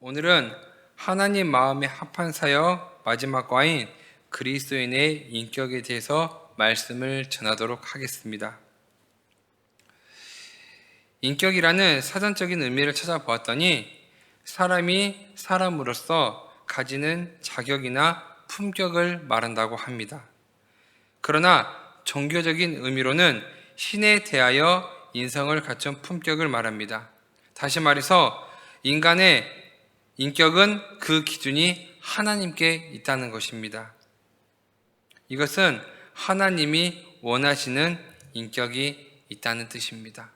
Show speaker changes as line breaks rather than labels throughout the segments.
오늘은 하나님 마음에 합한 사역 마지막 과인 그리스도인의 인격에 대해서 말씀을 전하도록 하겠습니다. 인격이라는 사전적인 의미를 찾아보았더니 사람이 사람으로서 가지는 자격이나 품격을 말한다고 합니다. 그러나 종교적인 의미로는 신에 대하여 인성을 갖춘 품격을 말합니다. 다시 말해서 인간의 인격은 그 기준이 하나님께 있다는 것입니다. 이것은 하나님이 원하시는 인격이 있다는 뜻입니다.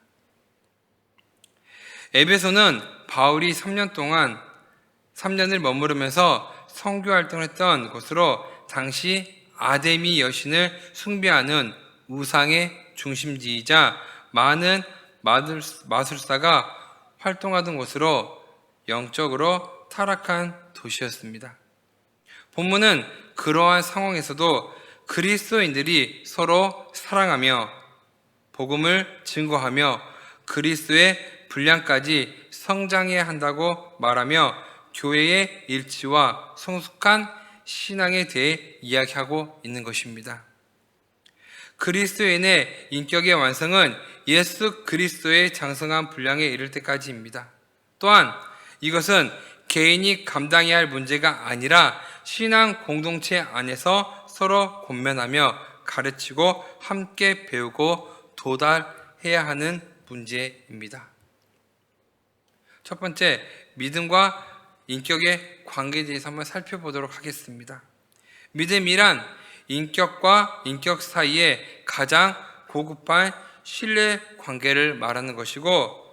에베소는 바울이 3년을 머무르면서 선교 활동을 했던 곳으로 당시 아데미 여신을 숭배하는 우상의 중심지이자 많은 마술사가 활동하던 곳으로 영적으로 타락한 도시였습니다. 본문은 그러한 상황에서도 그리스도인들이 서로 사랑하며 복음을 증거하며 그리스도의 분량까지 성장해야 한다고 말하며 교회의 일치와 성숙한 신앙에 대해 이야기하고 있는 것입니다. 그리스도인의 인격의 완성은 예수 그리스도의 장성한 분량에 이를 때까지입니다. 또한 이것은 개인이 감당해야 할 문제가 아니라 신앙 공동체 안에서 서로 권면하며 가르치고 함께 배우고 도달해야 하는 문제입니다. 첫 번째, 믿음과 인격의 관계에 대해서 한번 살펴보도록 하겠습니다. 믿음이란 인격과 인격 사이에 가장 고급한 신뢰 관계를 말하는 것이고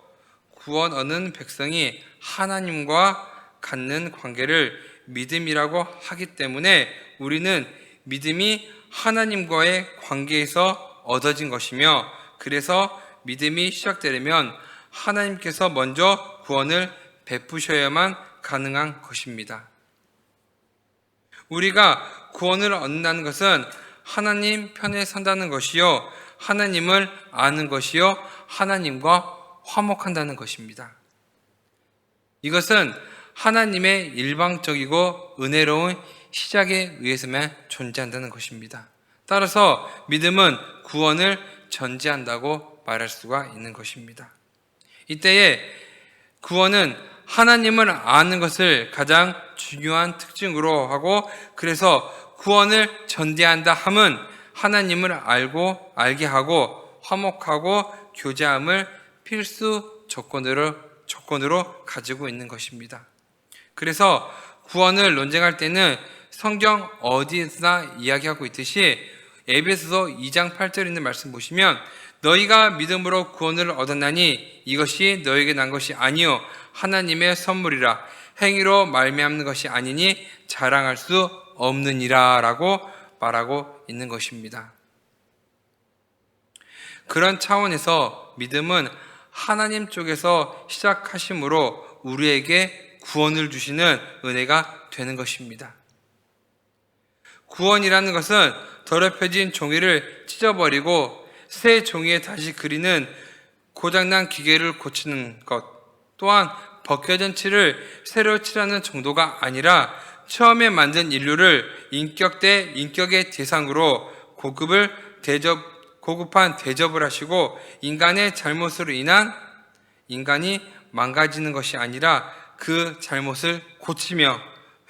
구원 얻는 백성이 하나님과 갖는 관계를 믿음이라고 하기 때문에 우리는 믿음이 하나님과의 관계에서 얻어진 것이며 그래서 믿음이 시작되려면 하나님께서 먼저 구원을 베푸셔야만 가능한 것입니다. 우리가 구원을 얻는다는 것은 하나님 편에 선다는 것이요 하나님을 아는 것이요 하나님과 화목한다는 것입니다. 이것은 하나님의 일방적이고 은혜로운 시작에 의해서만 존재한다는 것입니다. 따라서 믿음은 구원을 전제한다고 말할 수가 있는 것입니다. 이때에 구원은 하나님을 아는 것을 가장 중요한 특징으로 하고 그래서 구원을 전제한다 함은 하나님을 알게 하고 화목하고 교제함을 필수 조건으로 가지고 있는 것입니다. 그래서 구원을 논쟁할 때는 성경 어디에서나 이야기하고 있듯이 에베소서 2장 8절에 있는 말씀 보시면 너희가 믿음으로 구원을 얻었나니 이것이 너에게 난 것이 아니요 하나님의 선물이라 행위로 말미암는 것이 아니니 자랑할 수 없느니라 라고 말하고 있는 것입니다. 그런 차원에서 믿음은 하나님 쪽에서 시작하심으로 우리에게 구원을 주시는 은혜가 되는 것입니다. 구원이라는 것은 더럽혀진 종이를 찢어버리고 새 종이에 다시 그리는 고장난 기계를 고치는 것, 또한 벗겨진 칠을 새로 칠하는 정도가 아니라 처음에 만든 인류를 인격 대 인격의 대상으로 고급한 대접을 하시고 인간의 잘못으로 인한 인간이 망가지는 것이 아니라 그 잘못을 고치며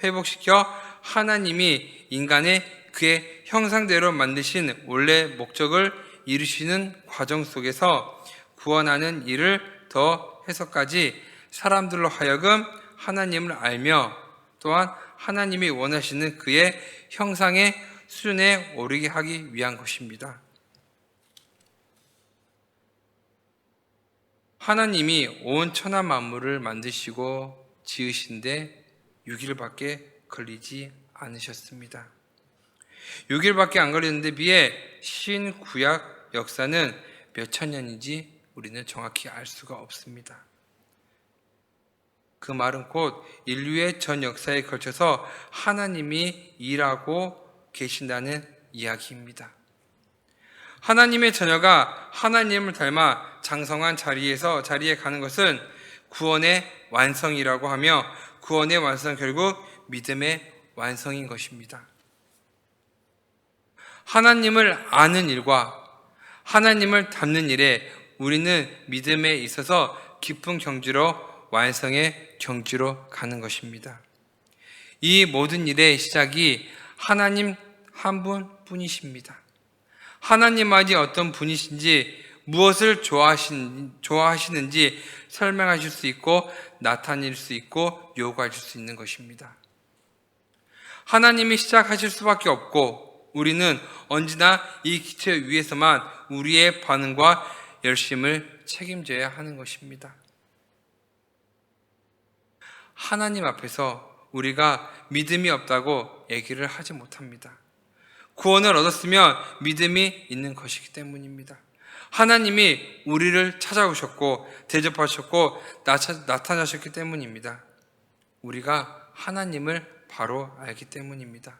회복시켜 하나님이 인간의 그의 형상대로 만드신 원래 목적을 이루시는 과정 속에서 구원하는 일을 더해서까지 사람들로 하여금 하나님을 알며 또한 하나님이 원하시는 그의 형상의 수준에 오르게 하기 위한 것입니다. 하나님이 온 천하 만물을 만드시고 지으신데 6일밖에 걸리지 않으셨습니다. 6일밖에 안 걸렸는데 비해 신구약 역사는 몇 천 년인지 우리는 정확히 알 수가 없습니다. 그 말은 곧 인류의 전 역사에 걸쳐서 하나님이 일하고 계신다는 이야기입니다. 하나님의 자녀가 하나님을 닮아 장성한 자리에 가는 것은 구원의 완성이라고 하며 구원의 완성은 결국 믿음의 완성인 것입니다. 하나님을 아는 일과 하나님을 닮는 일에 우리는 믿음에 있어서 깊은 경지로 완성의 경지로 가는 것입니다. 이 모든 일의 시작이 하나님 한 분뿐이십니다. 하나님만이 어떤 분이신지 무엇을 좋아하시는지 설명하실 수 있고 나타낼 수 있고 요구하실 수 있는 것입니다. 하나님이 시작하실 수밖에 없고 우리는 언제나 이 기초 위에서만 우리의 반응과 열심을 책임져야 하는 것입니다. 하나님 앞에서 우리가 믿음이 없다고 얘기를 하지 못합니다. 구원을 얻었으면 믿음이 있는 것이기 때문입니다. 하나님이 우리를 찾아오셨고 대접하셨고 나타나셨기 때문입니다. 우리가 하나님을 바로 알기 때문입니다.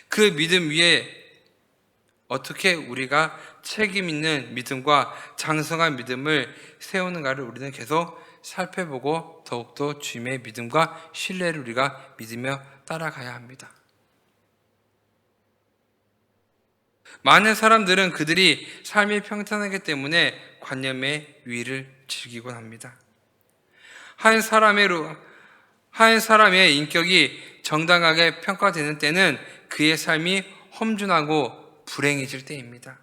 그 믿음 위에 어떻게 우리가 책임 있는 믿음과 장성한 믿음을 세우는가를 우리는 계속 살펴보고 더욱더 주님의 믿음과 신뢰를 우리가 믿으며 따라가야 합니다. 많은 사람들은 그들이 삶이 평탄하기 때문에 관념의 위를 즐기곤 합니다. 한 사람의 인격이 정당하게 평가되는 때는 그의 삶이 험준하고 불행해질 때입니다.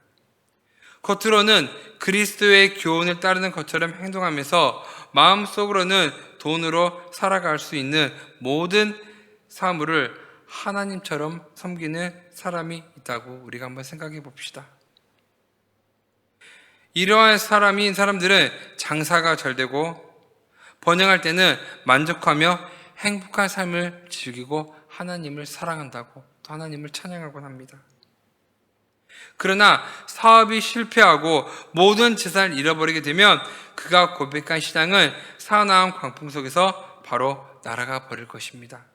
겉으로는 그리스도의 교훈을 따르는 것처럼 행동하면서 마음속으로는 돈으로 살아갈 수 있는 모든 사물을 하나님처럼 섬기는 사람이 있다고 우리가 한번 생각해 봅시다. 이러한 사람들은 장사가 잘 되고 번영할 때는 만족하며 행복한 삶을 즐기고 하나님을 사랑한다고 또 하나님을 찬양하곤 합니다. 그러나 사업이 실패하고 모든 재산을 잃어버리게 되면 그가 고백한 신앙은 사나운 광풍 속에서 바로 날아가 버릴 것입니다.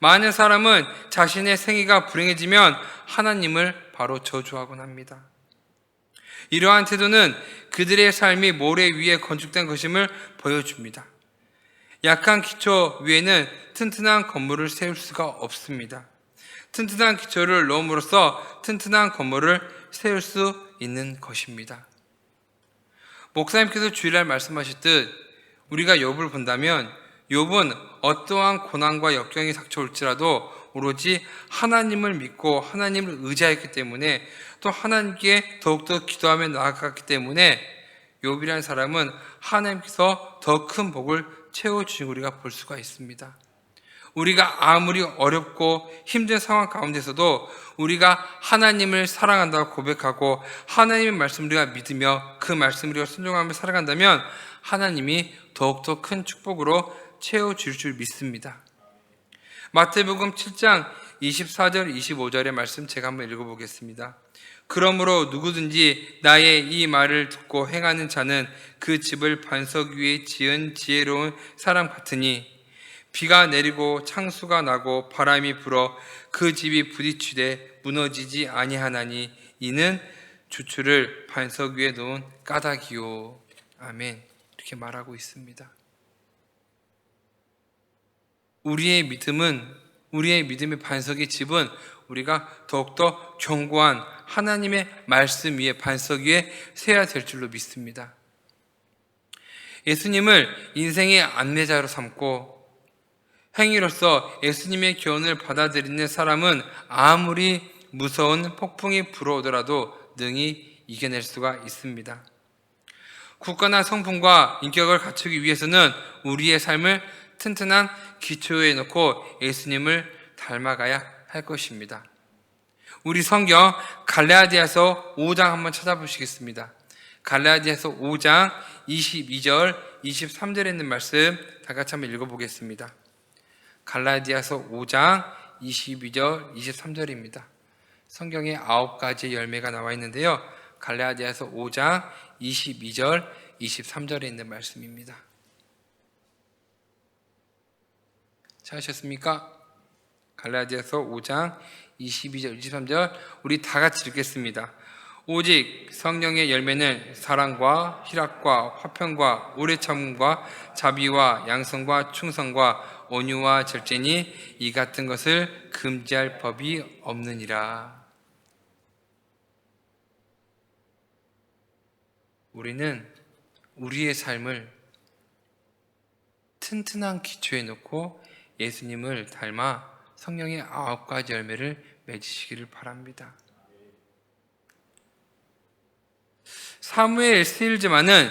많은 사람은 자신의 생애가 불행해지면 하나님을 바로 저주하곤 합니다. 이러한 태도는 그들의 삶이 모래 위에 건축된 것임을 보여줍니다. 약한 기초 위에는 튼튼한 건물을 세울 수가 없습니다. 튼튼한 기초를 놓음으로써 튼튼한 건물을 세울 수 있는 것입니다. 목사님께서 주일날 말씀하셨듯 우리가 욥을 본다면 욥은 어떠한 고난과 역경이 닥쳐올지라도 오로지 하나님을 믿고 하나님을 의지하였기 때문에 또 하나님께 더욱더 기도하며 나아갔기 때문에 욥이라는 사람은 하나님께서 더 큰 복을 채워주신 우리가 볼 수가 있습니다. 우리가 아무리 어렵고 힘든 상황 가운데서도 우리가 하나님을 사랑한다고 고백하고 하나님의 말씀을 우리가 믿으며 그 말씀을 우리가 순종하며 살아간다면 하나님이 더욱더 큰 축복으로 채워줄 줄 믿습니다. 마태복음 7장 24절 25절의 말씀 제가 한번 읽어보겠습니다. 그러므로 누구든지 나의 이 말을 듣고 행하는 자는 그 집을 반석 위에 지은 지혜로운 사람 같으니 비가 내리고 창수가 나고 바람이 불어 그 집이 부딪히되 무너지지 아니하나니 이는 주추를 반석 위에 놓은 까닭이요. 아멘. 이렇게 말하고 있습니다. 우리의 믿음의 반석의 집은 우리가 더욱더 견고한 하나님의 말씀 위에 반석 위에 세워야 될 줄로 믿습니다. 예수님을 인생의 안내자로 삼고 행위로서 예수님의 교훈을 받아들이는 사람은 아무리 무서운 폭풍이 불어오더라도 능히 이겨낼 수가 있습니다. 굳건한 성품과 인격을 갖추기 위해서는 우리의 삶을 튼튼한 기초에 놓고 예수님을 닮아가야 할 것입니다. 우리 성경 갈라디아서 5장 한번 찾아보시겠습니다. 갈라디아서 5장 22절 23절에 있는 말씀 다 같이 한번 읽어보겠습니다. 갈라디아서 5장 22절 23절입니다. 성경에 9가지의 열매가 나와 있는데요. 갈라디아서 5장 22절 23절에 있는 말씀입니다. 찾으셨습니까? 갈라디아서 5장 22절 23절 우리 다 같이 읽겠습니다. 오직 성령의 열매는 사랑과 희락과 화평과 오래 참음과 자비와 양성과 충성과 온유와 절제니 이 같은 것을 금지할 법이 없느니라. 우리는 우리의 삶을 튼튼한 기초에 놓고 예수님을 닮아 성령의 9가지 열매를 맺으시기를 바랍니다. 사무엘 스틸즈만은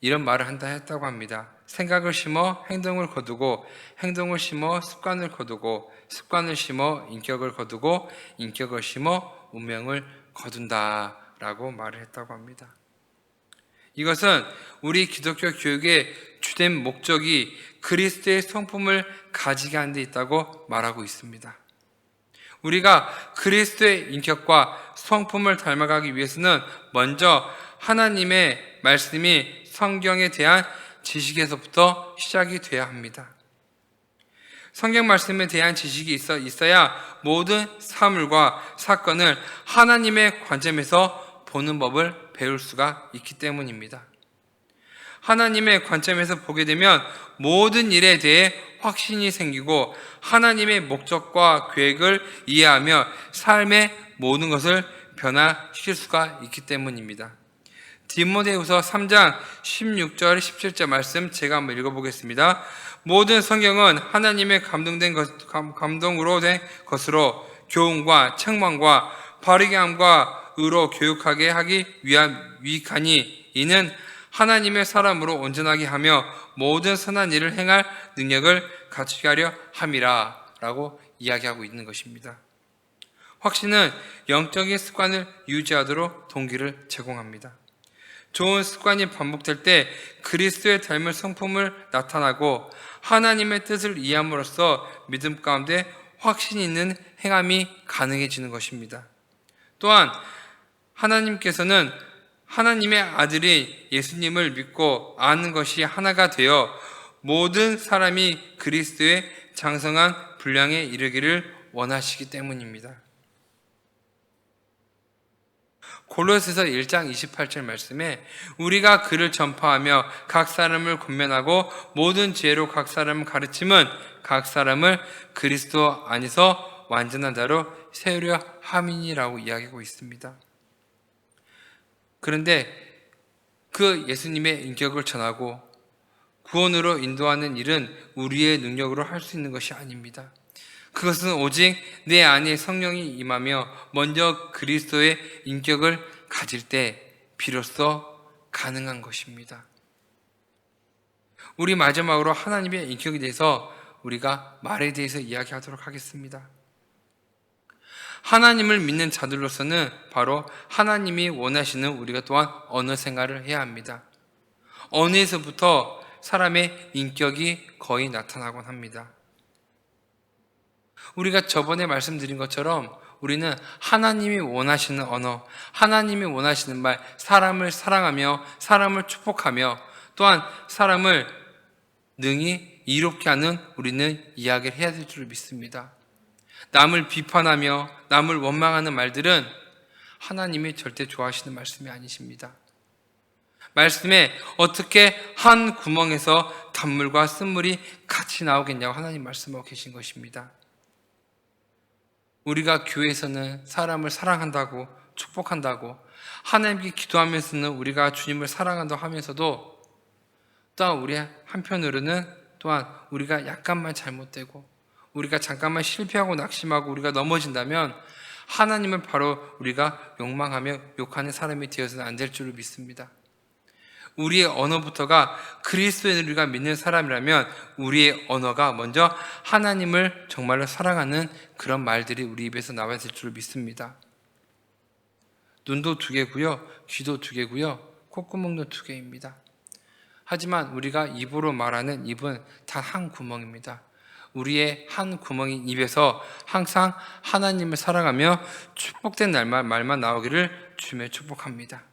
이런 말을 한다 했다고 합니다. 생각을 심어 행동을 거두고, 행동을 심어 습관을 거두고, 습관을 심어 인격을 거두고, 인격을 심어 운명을 거둔다 라고 말을 했다고 합니다. 이것은 우리 기독교 교육의 주된 목적이 그리스도의 성품을 가지게 하는 데 있다고 말하고 있습니다. 우리가 그리스도의 인격과 성품을 닮아가기 위해서는 먼저 하나님의 말씀이 성경에 대한 지식에서부터 시작이 돼야 합니다. 성경 말씀에 대한 지식이 있어야 모든 사물과 사건을 하나님의 관점에서 보는 법을 배울 수가 있기 때문입니다. 하나님의 관점에서 보게 되면 모든 일에 대해 확신이 생기고 하나님의 목적과 계획을 이해하며 삶의 모든 것을 변화시킬 수가 있기 때문입니다. 디모데후서 3장 16절 17절 말씀 제가 한번 읽어보겠습니다. 모든 성경은 하나님의 감동으로 된 것으로 교훈과 책망과 바르게 함과 의로 교육하게 하기 위한 유익하니 이는 하나님의 사람으로 온전하게 하며 모든 선한 일을 행할 능력을 갖추게 하려 함이라 라고 이야기하고 있는 것입니다. 확신은 영적인 습관을 유지하도록 동기를 제공합니다. 좋은 습관이 반복될 때 그리스도의 닮은 성품을 나타나고 하나님의 뜻을 이해함으로써 믿음 가운데 확신이 있는 행함이 가능해지는 것입니다. 또한 하나님께서는 하나님의 아들인 예수님을 믿고 아는 것이 하나가 되어 모든 사람이 그리스도의 장성한 분량에 이르기를 원하시기 때문입니다. 골로새서 1장 28절 말씀에 우리가 그를 전파하며 각 사람을 권면하고 모든 지혜로 각 사람을 가르침은 각 사람을 그리스도 안에서 완전한 자로 세우려 함이니라고 이야기하고 있습니다. 그런데 그 예수님의 인격을 전하고 구원으로 인도하는 일은 우리의 능력으로 할 수 있는 것이 아닙니다. 그것은 오직 내 안에 성령이 임하며 먼저 그리스도의 인격을 가질 때 비로소 가능한 것입니다. 우리 마지막으로 하나님의 인격에 대해서 우리가 말에 대해서 이야기하도록 하겠습니다. 하나님을 믿는 자들로서는 바로 하나님이 원하시는 우리가 또한 언어 생활을 해야 합니다. 언어에서부터 사람의 인격이 거의 나타나곤 합니다. 우리가 저번에 말씀드린 것처럼 우리는 하나님이 원하시는 언어, 하나님이 원하시는 말, 사람을 사랑하며 사람을 축복하며 또한 사람을 능히 이롭게 하는 우리는 이야기를 해야 될 줄 믿습니다. 남을 비판하며 남을 원망하는 말들은 하나님이 절대 좋아하시는 말씀이 아니십니다. 말씀에 어떻게 한 구멍에서 단물과 쓴물이 같이 나오겠냐고 하나님 말씀하고 계신 것입니다. 우리가 교회에서는 사람을 사랑한다고 축복한다고 하나님께 기도하면서는 우리가 주님을 사랑한다고 하면서도 또한 우리 한편으로는 또한 우리가 약간만 잘못되고 우리가 잠깐만 실패하고 낙심하고 우리가 넘어진다면 하나님을 바로 우리가 욕망하며 욕하는 사람이 되어서는 안 될 줄을 믿습니다. 우리의 언어부터가 그리스도인을 우리가 믿는 사람이라면 우리의 언어가 먼저 하나님을 정말로 사랑하는 그런 말들이 우리 입에서 나와야 될 줄을 믿습니다. 눈도 2개고요, 귀도 2개고요, 콧구멍도 2개입니다. 하지만 우리가 입으로 말하는 입은 단 한 구멍입니다. 우리의 한 구멍인 입에서 항상 하나님을 사랑하며 축복된 말만 나오기를 주님의 축복합니다.